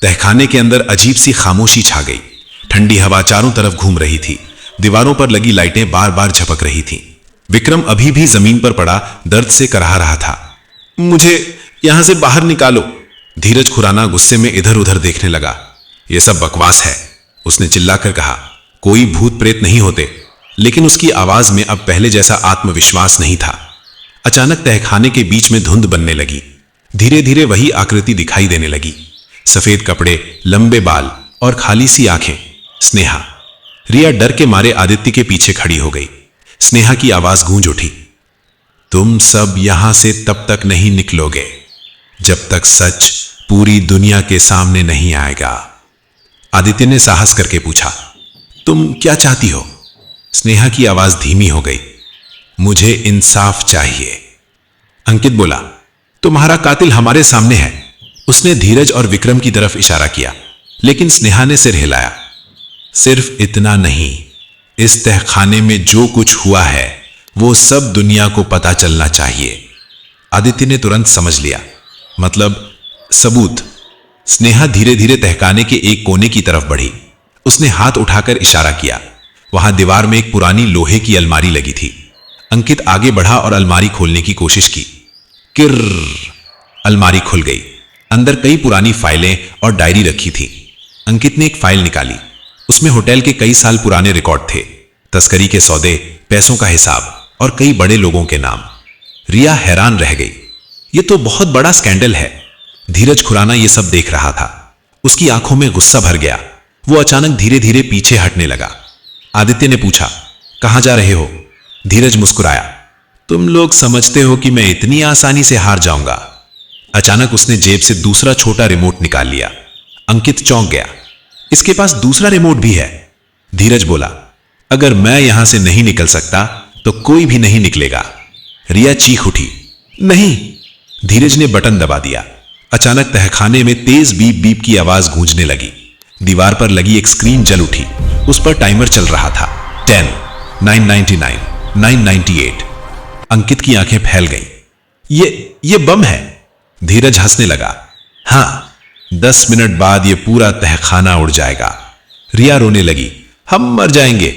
तहखाने के अंदर अजीब सी खामोशी छा गई। ठंडी हवा चारों तरफ घूम रही थी। दीवारों पर लगी लाइटें बार बार झपक रही थीं। विक्रम अभी भी जमीन पर पड़ा दर्द से कराह रहा था। मुझे यहां से बाहर निकालो। धीरज खुराना गुस्से में इधर उधर देखने लगा। यह सब बकवास है, उसने चिल्लाकर कहा। कोई भूत प्रेत नहीं होते। लेकिन उसकी आवाज में अब पहले जैसा आत्मविश्वास नहीं था। अचानक तहखाने के बीच में धुंध बनने लगी। धीरे धीरे वही आकृति दिखाई देने लगी। सफेद कपड़े, लंबे बाल और खाली सी आंखें। स्नेहा। रिया डर के मारे आदित्य के पीछे खड़ी हो गई। स्नेहा की आवाज गूंज उठी। तुम सब यहां से तब तक नहीं निकलोगे जब तक सच पूरी दुनिया के सामने नहीं आएगा। आदित्य ने साहस करके पूछा, तुम क्या चाहती हो? स्नेहा की आवाज धीमी हो गई। मुझे इंसाफ चाहिए। अंकित बोला, तुम्हारा कातिल हमारे सामने है। उसने धीरज और विक्रम की तरफ इशारा किया, लेकिन स्नेहा ने सिर हिलाया। सिर्फ इतना नहीं, इस तहखाने में जो कुछ हुआ है वो सब दुनिया को पता चलना चाहिए। आदित्य ने तुरंत समझ लिया, मतलब सबूत। स्नेहा धीरे धीरे तहखाने के एक कोने की तरफ बढ़ी। उसने हाथ उठाकर इशारा किया। वहां दीवार में एक पुरानी लोहे की अलमारी लगी थी। अंकित आगे बढ़ा और अलमारी खोलने की कोशिश की। किर्र, अलमारी खुल गई। अंदर कई पुरानी फाइलें और डायरी रखी थी। अंकित ने एक फाइल निकाली। उसमें होटल के कई साल पुराने रिकॉर्ड थे, तस्करी के सौदे, पैसों का हिसाब और कई बड़े लोगों के नाम। रिया हैरान रह गई। यह तो बहुत बड़ा स्कैंडल है। धीरज खुराना यह सब देख रहा था। उसकी आंखों में गुस्सा भर गया। वो अचानक धीरे धीरे पीछे हटने लगा। आदित्य ने पूछा, कहां जा रहे हो? धीरज मुस्कुराया, तुम लोग समझते हो कि मैं इतनी आसानी से हार जाऊंगा? अचानक उसने जेब से दूसरा छोटा रिमोट निकाल लिया। अंकित चौंक गया। इसके पास दूसरा रिमोट भी है। धीरज बोला, अगर मैं यहां से नहीं निकल सकता तो कोई भी नहीं निकलेगा। रिया चीख उठी, नहीं। धीरज ने बटन दबा दिया। अचानक तहखाने में तेज बीप बीप की आवाज गूंजने लगी। दीवार पर लगी एक स्क्रीन जल उठी। उस पर टाइमर चल रहा था। 10, 999, 998। अंकित की आंखें फैल गईं। ये बम है। धीरज हंसने लगा। हां, 10 मिनट बाद यह पूरा तहखाना उड़ जाएगा। रिया रोने लगी, हम मर जाएंगे।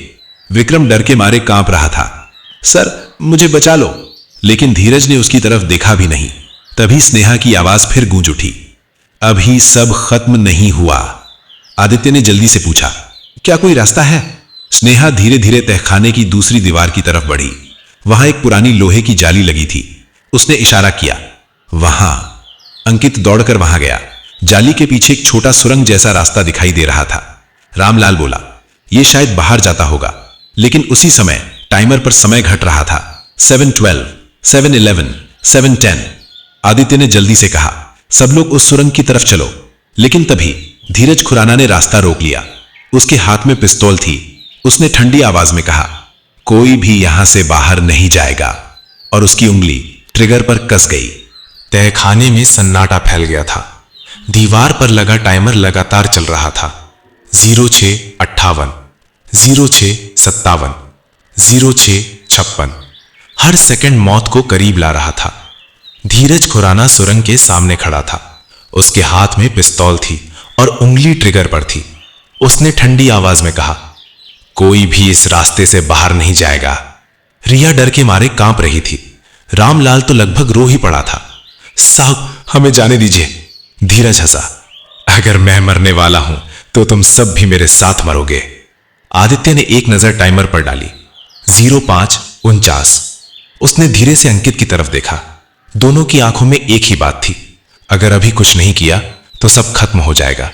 विक्रम डर के मारे कांप रहा था। सर, मुझे बचा लो। लेकिन धीरज ने उसकी तरफ देखा भी नहीं। तभी स्नेहा की आवाज फिर गूंज उठी, अभी सब खत्म नहीं हुआ। आदित्य ने जल्दी से पूछा, क्या कोई रास्ता है? स्नेहा धीरे धीरे तहखाने की दूसरी दीवार की तरफ बढ़ी। वहां एक पुरानी लोहे की जाली लगी थी। उसने इशारा किया, वहां। अंकित दौड़कर वहां गया। जाली के पीछे एक छोटा सुरंग जैसा रास्ता दिखाई दे रहा था। रामलाल बोला, यह शायद बाहर जाता होगा। लेकिन उसी समय टाइमर पर समय घट रहा था। 7:12, 7:11, 7:10। आदित्य ने जल्दी से कहा, सब लोग उस सुरंग की तरफ चलो। लेकिन तभी धीरज खुराना ने रास्ता रोक लिया। उसके हाथ में पिस्तौल थी। उसने ठंडी आवाज में कहा, कोई भी यहां से बाहर नहीं जाएगा। और उसकी उंगली ट्रिगर पर कस गई। तहखाने में सन्नाटा फैल गया था। दीवार पर लगा टाइमर लगातार चल रहा था। 06:58, 06:57, 06:56। हर सेकंड मौत को करीब ला रहा था। धीरज खुराना सुरंग के सामने खड़ा था। उसके हाथ में पिस्तौल थी और उंगली ट्रिगर पर थी। उसने ठंडी आवाज में कहा, कोई भी इस रास्ते से बाहर नहीं जाएगा। रिया डर के मारे कांप रही थी। रामलाल तो लगभग रो ही पड़ा था। साहब, हमें जाने दीजिए। धीरज हंसा, अगर मैं मरने वाला हूं तो तुम सब भी मेरे साथ मरोगे। आदित्य ने एक नजर टाइमर पर डाली। 05:49। उसने धीरे से अंकित की तरफ देखा। दोनों की आंखों में एक ही बात थी, अगर अभी कुछ नहीं किया तो सब खत्म हो जाएगा।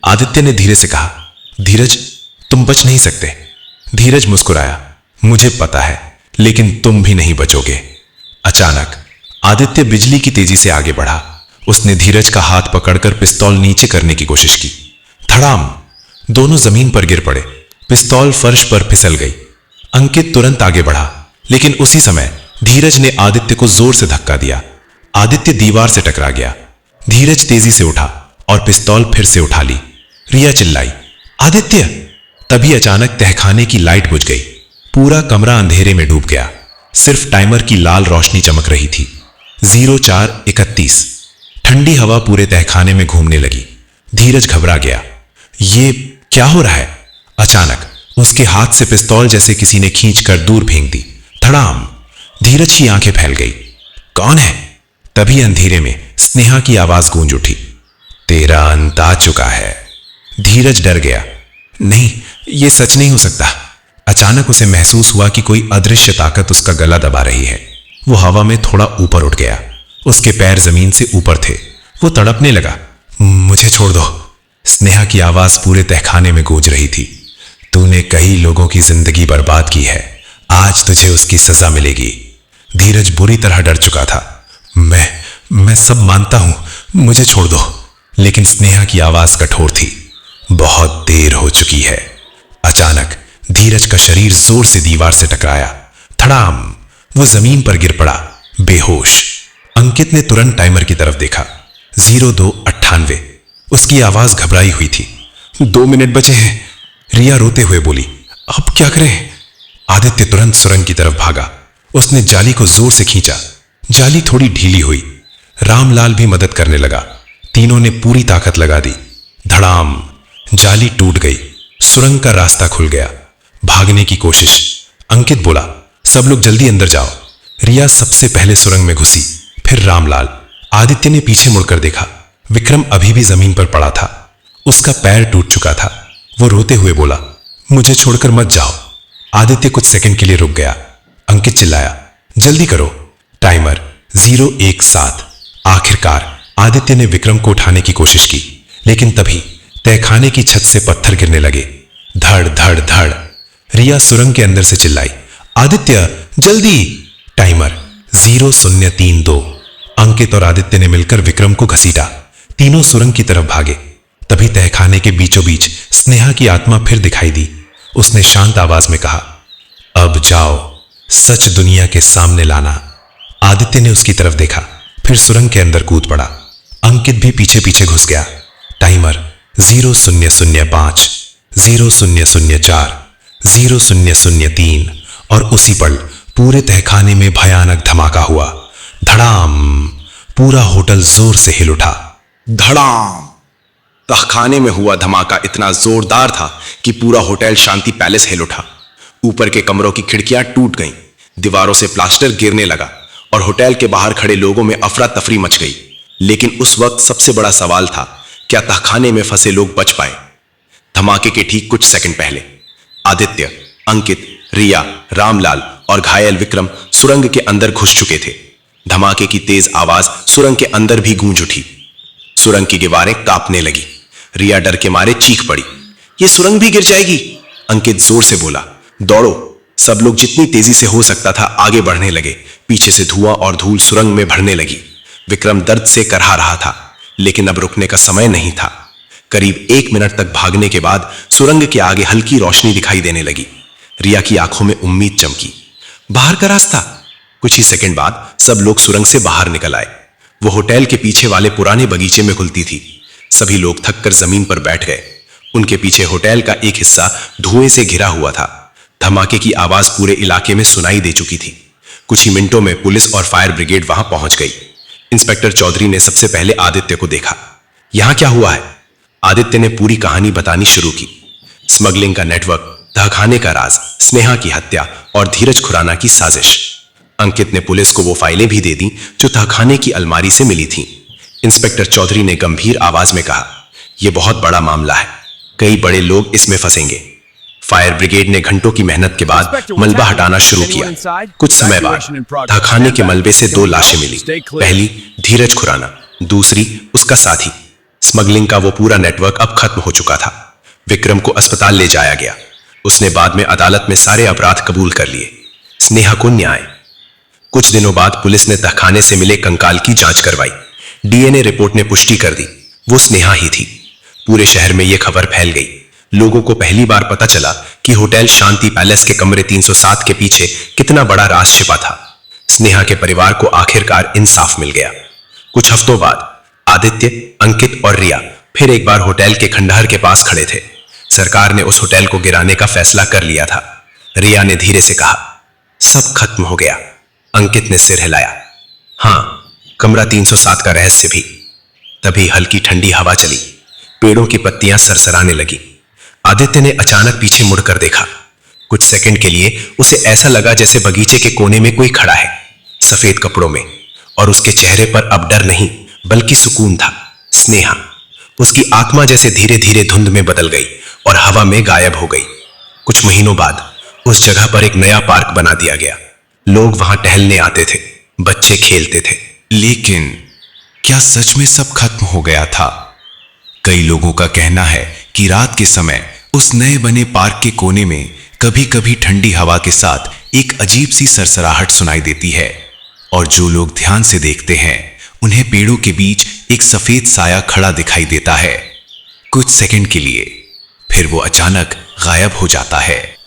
आदित्य ने धीरे से कहा, धीरज, तुम बच नहीं सकते। धीरज मुस्कुराया, मुझे पता है, लेकिन तुम भी नहीं बचोगे। अचानक आदित्य बिजली की तेजी से आगे बढ़ा। उसने धीरज का हाथ पकड़कर पिस्तौल नीचे करने की कोशिश की। धड़ाम! दोनों जमीन पर गिर पड़े। पिस्तौल फर्श पर फिसल गई। अंकित तुरंत आगे बढ़ा, लेकिन उसी समय धीरज ने आदित्य को जोर से धक्का दिया। आदित्य दीवार से टकरा गया। धीरज तेजी से उठा और पिस्तौल फिर से उठा ली। रिया चिल्लाई, आदित्य! तभी अचानक तहखाने की लाइट बुझ गई। पूरा कमरा अंधेरे में डूब गया। सिर्फ टाइमर की लाल रोशनी चमक रही थी। 04:31। ठंडी हवा पूरे तहखाने में घूमने लगी। धीरज घबरा गया। ये क्या हो रहा है? अचानक उसके हाथ से पिस्तौल जैसे किसी ने खींचकर दूर फेंक दी। धड़ाम! धीरज की आंखें फैल गई। कौन है? तभी अंधेरे में स्नेहा की आवाज गूंज उठी, तेरा अंत आ चुका है। धीरज डर गया। नहीं, यह सच नहीं हो सकता। अचानक उसे महसूस हुआ कि कोई अदृश्य ताकत उसका गला दबा रही है। वो हवा में थोड़ा ऊपर उठ गया। उसके पैर जमीन से ऊपर थे। वो तड़पने लगा। मुझे छोड़ दो। स्नेहा की आवाज पूरे तहखाने में गूंज रही थी। तूने कई लोगों की जिंदगी बर्बाद की है, आज तुझे उसकी सजा मिलेगी। धीरज बुरी तरह डर चुका था। मैं सब मानता हूं, मुझे छोड़ दो। लेकिन स्नेहा की आवाज कठोर थी। बहुत देर हो चुकी है। अचानक धीरज का शरीर जोर से दीवार से टकराया। धड़ाम! वो जमीन पर गिर पड़ा, बेहोश। अंकित ने तुरंत टाइमर की तरफ देखा। 02:98। उसकी आवाज घबराई हुई थी। 2 मिनट बचे हैं। रिया रोते हुए बोली, अब क्या करें? आदित्य तुरंत सुरंग की तरफ भागा। उसने जाली को जोर से खींचा। जाली थोड़ी ढीली हुई। रामलाल भी मदद करने लगा। तीनों ने पूरी ताकत लगा दी। धड़ाम! जाली टूट गई। सुरंग का रास्ता खुल गया। भागने की कोशिश। अंकित बोला, सब लोग जल्दी अंदर जाओ। रिया सबसे पहले सुरंग में घुसी, फिर रामलाल। आदित्य ने पीछे मुड़कर देखा। विक्रम अभी भी जमीन पर पड़ा था। उसका पैर टूट चुका था। वो रोते हुए बोला, मुझे छोड़कर मत जाओ। आदित्य कुछ सेकंड के लिए रुक गया। अंकित चिल्लाया, जल्दी करो। टाइमर 017। आखिरकार आदित्य ने विक्रम को उठाने की कोशिश की, लेकिन तभी तहखाने की छत से पत्थर गिरने लगे। धड़ धड़ धड़! रिया सुरंग के अंदर से चिल्लाई, आदित्य जल्दी! टाइमर 0032। अंकित और आदित्य ने मिलकर विक्रम को घसीटा। तीनों सुरंग की तरफ भागे। तभी तहखाने के बीचों बीच स्नेहा की आत्मा फिर दिखाई दी। उसने शांत आवाज में कहा, अब जाओ, सच दुनिया के सामने लाना। आदित्य ने उसकी तरफ देखा, फिर सुरंग के अंदर कूद पड़ा। अंकित भी पीछे पीछे घुस गया। टाइमर 0005, 0004, 0003 और उसी पल पूरे तहखाने में भयानक धमाका हुआ। धड़ाम! पूरा होटल जोर से हिल उठा। धड़ाम! तहखाने में हुआ धमाका इतना जोरदार था कि पूरा होटल शांति पैलेस हिल उठा। ऊपर के कमरों की खिड़कियां टूट गईं, दीवारों से प्लास्टर गिरने लगा और होटल के बाहर खड़े लोगों में अफरा तफरी मच गई। लेकिन उस वक्त सबसे बड़ा सवाल था, क्या तहखाने में फंसे लोग बच पाए? धमाके के ठीक कुछ सेकंड पहले आदित्य, अंकित, रिया, रामलाल और घायल विक्रम सुरंग के अंदर घुस चुके थे। धमाके की तेज आवाज सुरंग के अंदर भी गूंज उठी। सुरंग की दीवारें कांपने लगी। रिया डर के मारे चीख पड़ी, ये सुरंग भी गिर जाएगी। अंकित जोर से बोला, दौड़ो। सब लोग जितनी तेजी से हो सकता था आगे बढ़ने लगे। पीछे से धुआं और धूल सुरंग में भरने लगी। विक्रम दर्द से करहा रहा था, लेकिन अब रुकने का समय नहीं था। करीब 1 मिनट तक भागने के बाद सुरंग के आगे हल्की रोशनी दिखाई देने लगी। रिया की आंखों में उम्मीद चमकी। बाहर का रास्ता! कुछ ही सेकंड बाद सब लोग सुरंग से बाहर निकल आए। वो होटल के पीछे वाले पुराने बगीचे में खुलती थी। सभी लोग थककर जमीन पर बैठ गए। उनके पीछे होटल का एक हिस्सा धुएं से घिरा हुआ था। धमाके की आवाज पूरे इलाके में सुनाई दे चुकी थी। कुछ ही मिनटों में पुलिस और फायर ब्रिगेड वहां पहुंच गई। इंस्पेक्टर चौधरी ने सबसे पहले आदित्य को देखा। यहां क्या हुआ है? आदित्य ने पूरी कहानी बतानी शुरू की। स्मगलिंग का नेटवर्क, तहखाने का राज, स्नेहा की हत्या और धीरज खुराना की साजिश। अंकित ने पुलिस को वो फाइलें भी दे दी जो तहखाने की अलमारी से मिली थीं। इंस्पेक्टर चौधरी ने गंभीर आवाज में कहा, यह बहुत बड़ा मामला है, कई बड़े लोग इसमें फंसेंगे। फायर ब्रिगेड ने घंटों की मेहनत के बाद मलबा हटाना शुरू किया। कुछ समय बाद तहखाने के मलबे से 2 लाशें मिली। पहली धीरज खुराना, दूसरी उसका साथी। स्मगलिंग का वो पूरा नेटवर्क अब खत्म हो चुका था। विक्रम को अस्पताल ले जाया गया। उसने बाद में अदालत में सारे अपराध कबूल कर लिए। स्नेहा को न्याय। कुछ दिनों बाद पुलिस ने तहखाने से मिले कंकाल की जांच करवाई। डीएनए रिपोर्ट ने पुष्टि कर दी, वो स्नेहा ही थी। पूरे शहर में यह खबर फैल गई। लोगों को पहली बार पता चला कि होटल शांति पैलेस के कमरे 307 के पीछे कितना बड़ा राज छिपा था। स्नेहा के परिवार को आखिरकार इंसाफ मिल गया। कुछ हफ्तों बाद आदित्य, अंकित और रिया फिर एक बार होटल के खंडहर के पास खड़े थे। सरकार ने उस होटल को गिराने का फैसला कर लिया था। रिया ने धीरे से कहा, सब खत्म हो गया। अंकित ने सिर हिलाया, हाँ, कमरा 307 का रहस्य भी। तभी हल्की ठंडी हवा चली, पेड़ों की पत्तियां सरसराने लगी। आदित्य ने अचानक पीछे मुड़कर देखा। कुछ सेकंड के लिए उसे ऐसा लगा जैसे बगीचे के कोने में कोई खड़ा है, सफेद कपड़ों में, और उसके चेहरे पर अब डर नहीं बल्कि सुकून था, स्नेहा। उसकी आत्मा जैसे धीरे धीरे धुंध में बदल गई और हवा में गायब हो गई। कुछ महीनों बाद उस जगह पर एक नया पार्क बना दिया गया। लोग वहां टहलने आते थे, बच्चे खेलते थे। लेकिन क्या सच में सब खत्म हो गया था? कई लोगों का कहना है कि रात के समय उस नए बने पार्क के कोने में कभी कभी ठंडी हवा के साथ एक अजीब सी सरसराहट सुनाई देती है, और जो लोग ध्यान से देखते हैं उन्हें पेड़ों के बीच एक सफेद साया खड़ा दिखाई देता है, कुछ सेकंड के लिए, फिर वो अचानक गायब हो जाता है।